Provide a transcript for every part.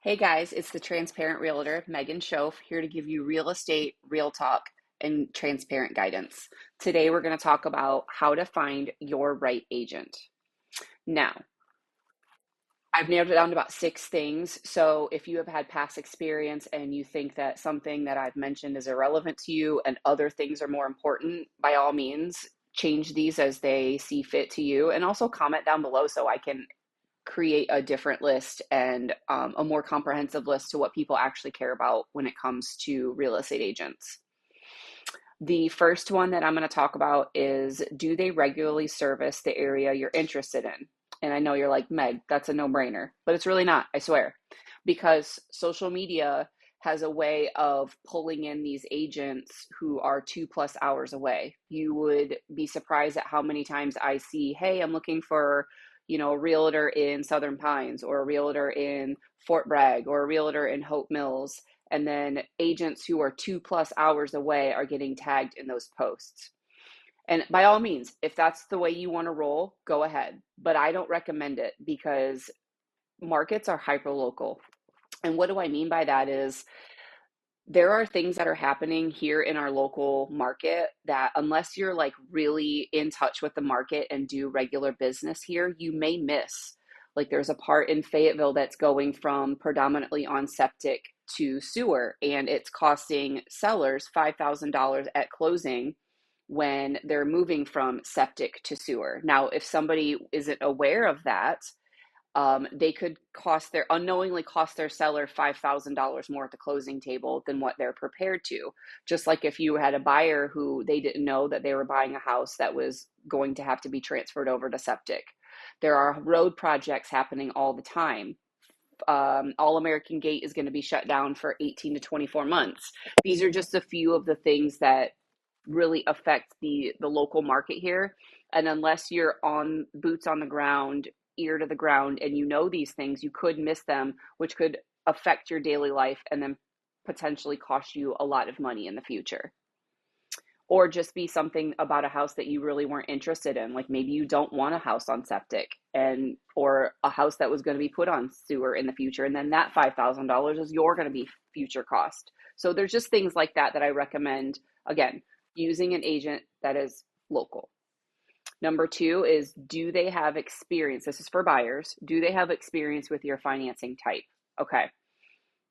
Hey guys, it's the Transparent Realtor, Megan Schoaf, here to give you real estate, real talk, and transparent guidance. Today we're going to talk about how to find your right agent. Now, I've narrowed it down to about 6 things. So if you have had past experience and you think that something that I've mentioned is irrelevant to you and other things are more important, by all means, change these as they see fit to you. And also comment down below so I can create a different list and a more comprehensive list to what people actually care about when it comes to real estate agents. The first one that I'm going to talk about is, do they regularly service the area you're interested in? And I know you're like, Meg, that's a no-brainer, but it's really not, I swear, because social media has a way of pulling in these agents who are 2+ hours away. You would be surprised at how many times I see, hey, I'm looking for, a realtor in Southern Pines or a realtor in Fort Bragg or a realtor in Hope Mills, and then agents who are 2+ hours away are getting tagged in those posts. And by all means, if that's the way you want to roll, go ahead. But I don't recommend it because markets are hyper local. And what do I mean by that is there are things that are happening here in our local market that, unless you're like really in touch with the market and do regular business here, you may miss. Like there's a part in Fayetteville that's going from predominantly on septic to sewer, and it's costing sellers $5,000 at closing when they're moving from septic to sewer. Now, if somebody isn't aware of that, they could unknowingly cost their seller $5,000 more at the closing table than what they're prepared to. Just like if you had a buyer who they didn't know that they were buying a house that was going to have to be transferred over to septic. There are road projects happening all the time. All American Gate is going to be shut down for 18 to 24 months. These are just a few of the things that really affect the local market here. And unless you're on boots on the ground, ear to the ground, and you know these things, you could miss them, which could affect your daily life and then potentially cost you a lot of money in the future. Or just be something about a house that you really weren't interested in. Like maybe you don't want a house on septic, and or a house that was going to be put on sewer in the future, and then that $5,000 is your going to be future cost. So there's just things like that that I recommend, again, using an agent that is local. Number two is, do they have experience? This is for buyers. Do they have experience with your financing type? Okay.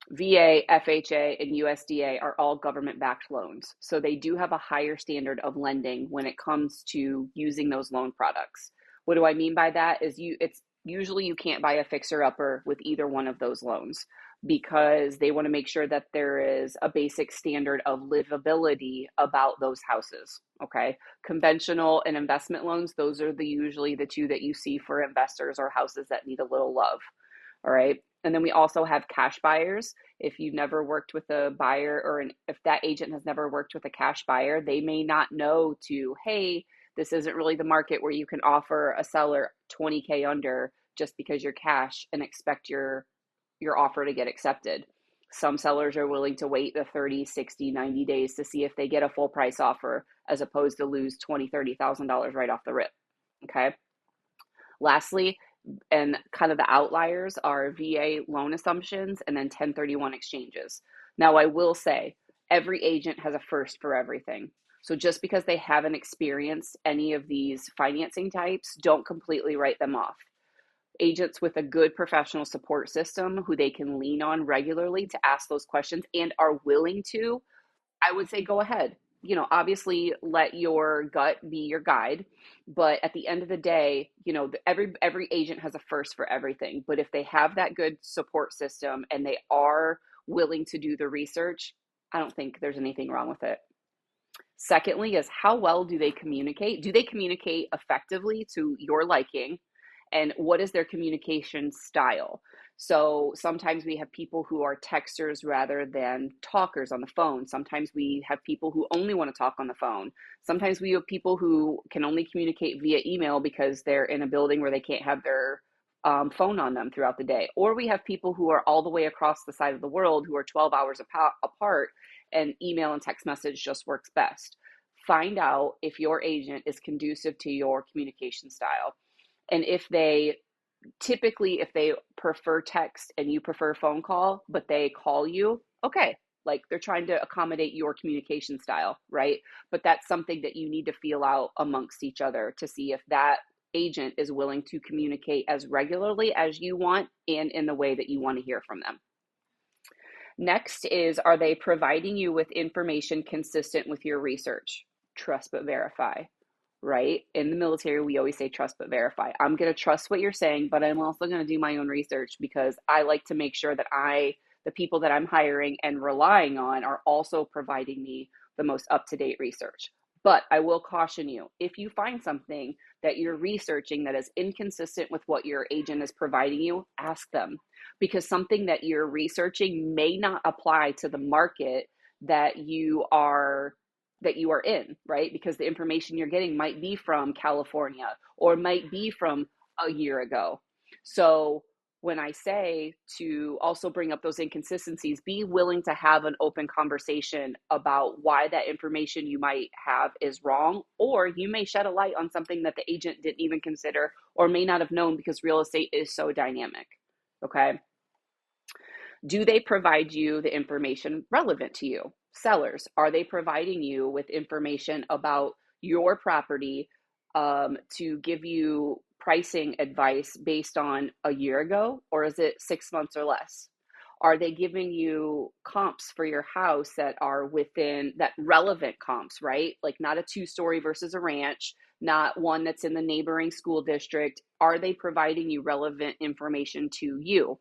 VA, FHA, and USDA are all government-backed loans. So they do have a higher standard of lending when it comes to using those loan products. What do I mean by that is it's usually you can't buy a fixer-upper with either one of those loans because they want to make sure that there is a basic standard of livability about those houses. Okay. Conventional and investment loans, those are usually the two that you see for investors or houses that need a little love. All right. And then we also have cash buyers. If you've never worked with a buyer, or if that agent has never worked with a cash buyer, they may not know hey, this isn't really the market where you can offer a seller 20K under just because you're cash and expect your offer to get accepted. Some sellers are willing to wait the 30, 60, 90 days to see if they get a full price offer as opposed to lose $20,000, $30,000 right off the rip. Okay. Lastly, and kind of the outliers are VA loan assumptions and then 1031 exchanges. Now, I will say every agent has a first for everything. So just because they haven't experienced any of these financing types, don't completely write them off. Agents with a good professional support system who they can lean on regularly to ask those questions and are willing to, I would say go ahead. Obviously let your gut be your guide, but at the end of the day, every agent has a first for everything. But if they have that good support system and they are willing to do the research, I don't think there's anything wrong with it. Secondly, is how well do they communicate? Do they communicate effectively to your liking? And what is their communication style? So sometimes we have people who are texters rather than talkers on the phone. Sometimes we have people who only want to talk on the phone. Sometimes we have people who can only communicate via email because they're in a building where they can't have their phone on them throughout the day. Or we have people who are all the way across the side of the world who are 12 hours apart, and email and text message just works best. Find out if your agent is conducive to your communication style. And if they typically, if they prefer text and you prefer phone call, but they call you, okay, like they're trying to accommodate your communication style, right? But that's something that you need to feel out amongst each other to see if that agent is willing to communicate as regularly as you want and in the way that you want to hear from them. Next is, are they providing you with information consistent with your research? Trust but verify, right? In the military, we always say trust but verify. I'm going to trust what you're saying, but I'm also going to do my own research because I like to make sure that the people that I'm hiring and relying on are also providing me the most up-to-date research. But I will caution you, if you find something that you're researching that is inconsistent with what your agent is providing you, ask them, because something that you're researching may not apply to the market that you are in, right? Because the information you're getting might be from California or might be from a year ago. So when I say to also bring up those inconsistencies, be willing to have an open conversation about why that information you might have is wrong, or you may shed a light on something that the agent didn't even consider or may not have known, because real estate is so dynamic. Okay. Do they provide you the information relevant to you? Sellers, are they providing you with information about your property to give you pricing advice based on a year ago, or is it 6 months or less? Are they giving you comps for your house that are within that relevant comps, right? Like not a 2-story versus a ranch, not one that's in the neighboring school district. Are they providing you relevant information to you?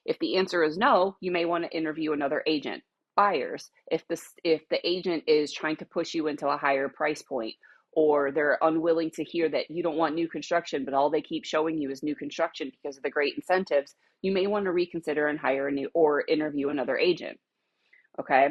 If the answer is no, you may want to interview another agent. Buyers, if the agent is trying to push you into a higher price point, or they're unwilling to hear that you don't want new construction, but all they keep showing you is new construction because of the great incentives, you may want to reconsider and hire a new or interview another agent. Okay.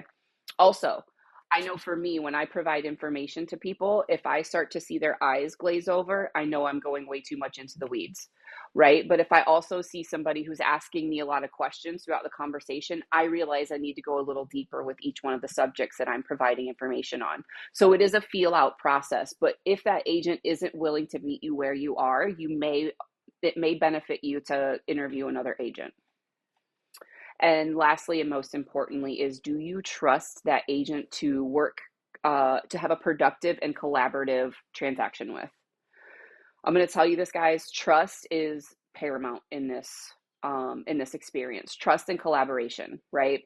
Also, I know for me, when I provide information to people, if I start to see their eyes glaze over, I know I'm going way too much into the weeds, right? But if I also see somebody who's asking me a lot of questions throughout the conversation, I realize I need to go a little deeper with each one of the subjects that I'm providing information on. So it is a feel out process. But if that agent isn't willing to meet you where you are, it may benefit you to interview another agent. And lastly, and most importantly, is, do you trust that agent to work, to have a productive and collaborative transaction with? I'm going to tell you this, guys. Trust is paramount in this experience. Trust and collaboration, right?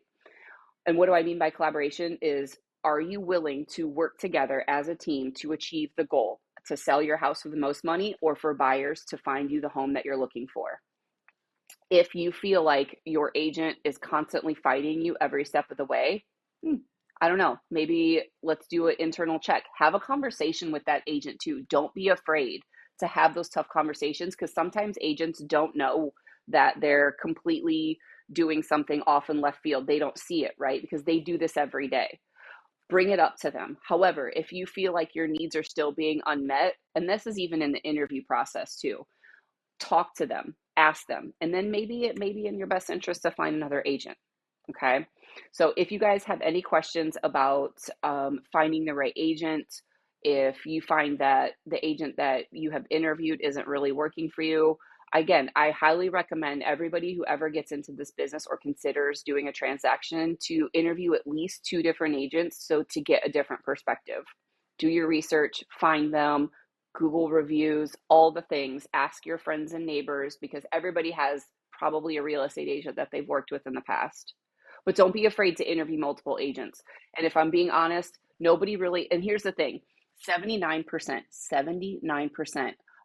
And what do I mean by collaboration is, are you willing to work together as a team to achieve the goal, to sell your house for the most money, or for buyers to find you the home that you're looking for? If you feel like your agent is constantly fighting you every step of the way, I don't know, maybe let's do an internal check. Have a conversation with that agent too. Don't be afraid to have those tough conversations, because sometimes agents don't know that they're completely doing something off in left field. They don't see it, right? Because they do this every day. Bring it up to them. However, if you feel like your needs are still being unmet, and this is even in the interview process too, talk to them, ask them, and then maybe it may be in your best interest to find another agent. Okay. So if you guys have any questions about finding the right agent, if you find that the agent that you have interviewed isn't really working for you, again, I highly recommend everybody who ever gets into this business or considers doing a transaction to interview at least 2 different agents, so to get a different perspective. Do your research, find them, Google reviews, all the things. Ask your friends and neighbors, because everybody has probably a real estate agent that they've worked with in the past. But don't be afraid to interview multiple agents. And if I'm being honest, nobody really, and here's the thing, 79%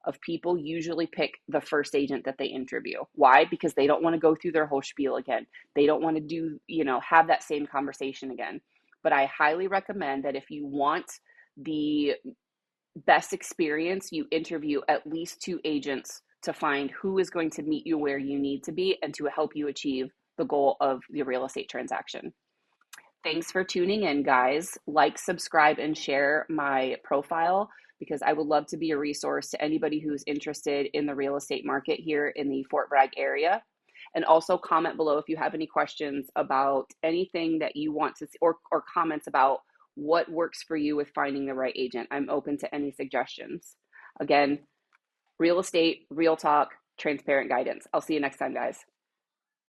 of people usually pick the first agent that they interview. Why? Because they don't want to go through their whole spiel again. They don't want to have that same conversation again. But I highly recommend that if you want the best experience, you interview at least 2 agents to find who is going to meet you where you need to be and to help you achieve the goal of the real estate transaction. Thanks for tuning in, guys. Like, subscribe, and share my profile, because I would love to be a resource to anybody who's interested in the real estate market here in the Fort Bragg area. And also comment below if you have any questions about anything that you want to see, or comments about what works for you with finding the right agent. I'm open to any suggestions. Again, real estate, real talk, transparent guidance. I'll see you next time, guys.